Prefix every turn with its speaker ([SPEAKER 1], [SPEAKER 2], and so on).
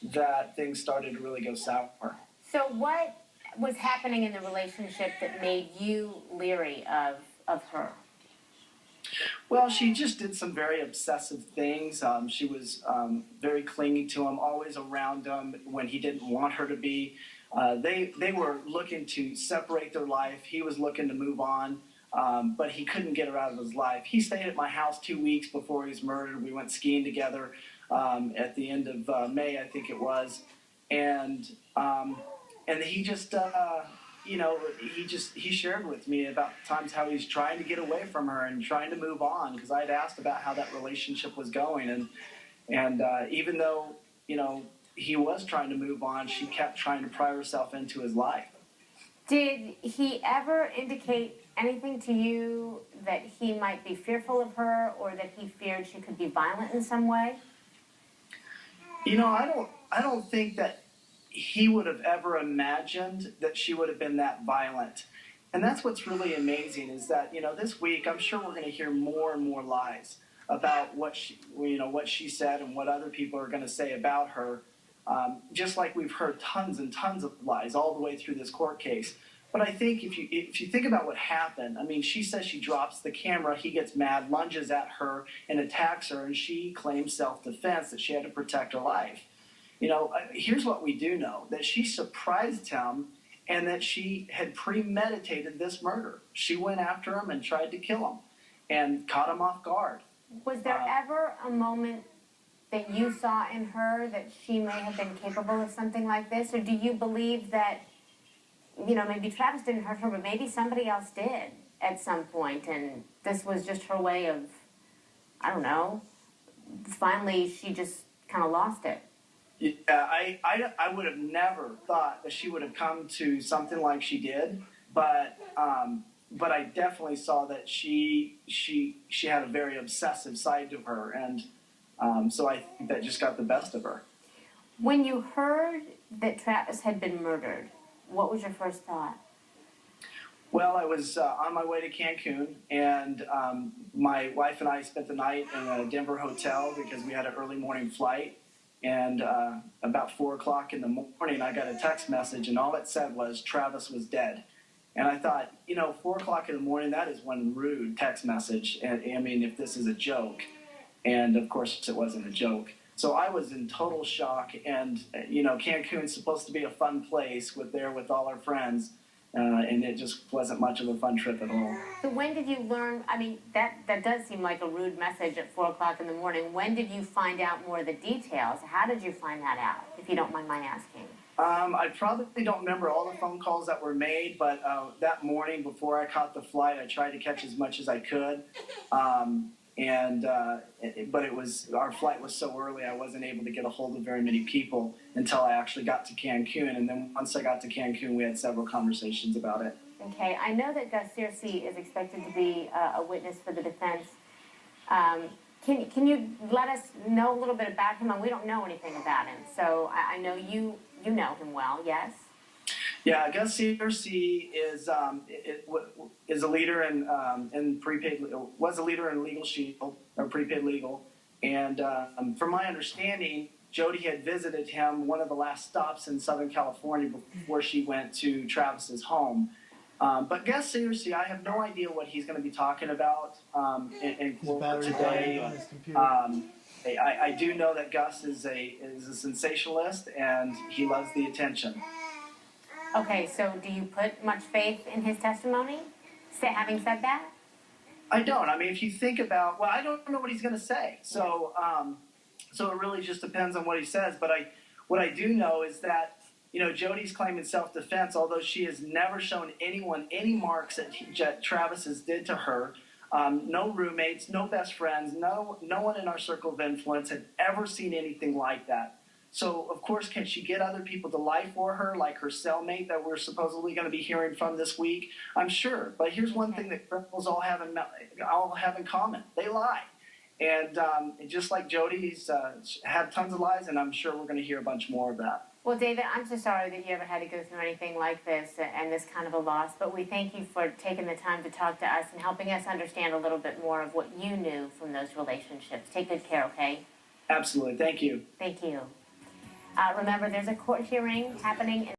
[SPEAKER 1] that things started to really go sour.
[SPEAKER 2] So what was happening in the relationship that made you leery of her?
[SPEAKER 1] Well, she just did some very obsessive things. She was very clingy to him, always around him when he didn't want her to be. They were looking to separate their life. He was looking to move on, but he couldn't get her out of his life. He stayed at my house 2 weeks before he was murdered. We went skiing together at the end of May, I think it was, and he just. He shared with me about times how he's trying to get away from her and trying to move on, because I'd asked about how that relationship was going, and even though he was trying to move on, she kept trying to pry herself into his life.
[SPEAKER 2] Did he ever indicate anything to you that he might be fearful of her, or that he feared she could be violent in some way?
[SPEAKER 1] I don't think that he would have ever imagined that she would have been that violent. And that's what's really amazing, is that, this week, I'm sure we're going to hear more and more lies about what she said and what other people are going to say about her. Just like we've heard tons and tons of lies all the way through this court case. But I think if you think about what happened, I mean, she says she drops the camera, he gets mad, lunges at her and attacks her, and she claims self-defense, that she had to protect her life. Here's what we do know, that she surprised him and that she had premeditated this murder. She went after him and tried to kill him and caught him off guard.
[SPEAKER 2] Was there ever a moment that you saw in her that she may have been capable of something like this? Or do you believe that, maybe Travis didn't hurt her, but maybe somebody else did at some point, and this was just her way of, I don't know, finally she just kind of lost it?
[SPEAKER 1] I would have never thought that she would have come to something like she did, but I definitely saw that she had a very obsessive side to her, and so I think that just got the best of her.
[SPEAKER 2] When you heard that Travis had been murdered, what was your first thought?
[SPEAKER 1] Well, I was on my way to Cancun, and my wife and I spent the night in a Denver hotel because we had an early morning flight. And about 4 o'clock in the morning, I got a text message, and all it said was Travis was dead. And I thought, 4 o'clock in the morning, that is one rude text message. And I mean, if this is a joke. And of course, it wasn't a joke. So I was in total shock. And, Cancun's supposed to be a fun place with all our friends. And it just wasn't much of a fun trip at all.
[SPEAKER 2] So when did you learn, I mean, that does seem like a rude message at 4 o'clock in the morning. When did you find out more of the details? How did you find that out, if you don't mind my asking?
[SPEAKER 1] I probably don't remember all the phone calls that were made, but that morning before I caught the flight, I tried to catch as much as I could. But our flight was so early, I wasn't able to get a hold of very many people until I actually got to Cancun. And then once I got to Cancun, we had several conversations about it.
[SPEAKER 2] Okay, I know that Gus Searcy is expected to be a witness for the defense. Can you let us know a little bit about him? And we don't know anything about him, so I know you know him well, yes?
[SPEAKER 1] Yeah, Gus Searcy is a leader in prepaid, was a leader in Legal Shield, or prepaid legal. And from my understanding, Jody had visited him one of the last stops in Southern California before she went to Travis's home. But Gus Searcy, I have no idea what he's going to be talking about in court today. I do know that Gus is a sensationalist, and he loves the attention.
[SPEAKER 2] Okay, so do you put much faith in his testimony, having said that?
[SPEAKER 1] I don't. I mean, if you think about, I don't know what he's going to say. So it really just depends on what he says. But what I do know is that, Jody's claiming self-defense, although she has never shown anyone any marks that Travis has did to her. No roommates, no best friends, no one in our circle of influence had ever seen anything like that. So, of course, can she get other people to lie for her, like her cellmate that we're supposedly going to be hearing from this week? I'm sure. But here's one thing that criminals all have in common. They lie. And just like Jody's had tons of lies, and I'm sure we're going to hear a bunch more of that.
[SPEAKER 2] Well, David, I'm so sorry that you ever had to go through anything like this and this kind of a loss, but we thank you for taking the time to talk to us and helping us understand a little bit more of what you knew from those relationships. Take good care, okay?
[SPEAKER 1] Absolutely. Thank you.
[SPEAKER 2] Thank you. Remember, there's a court hearing happening in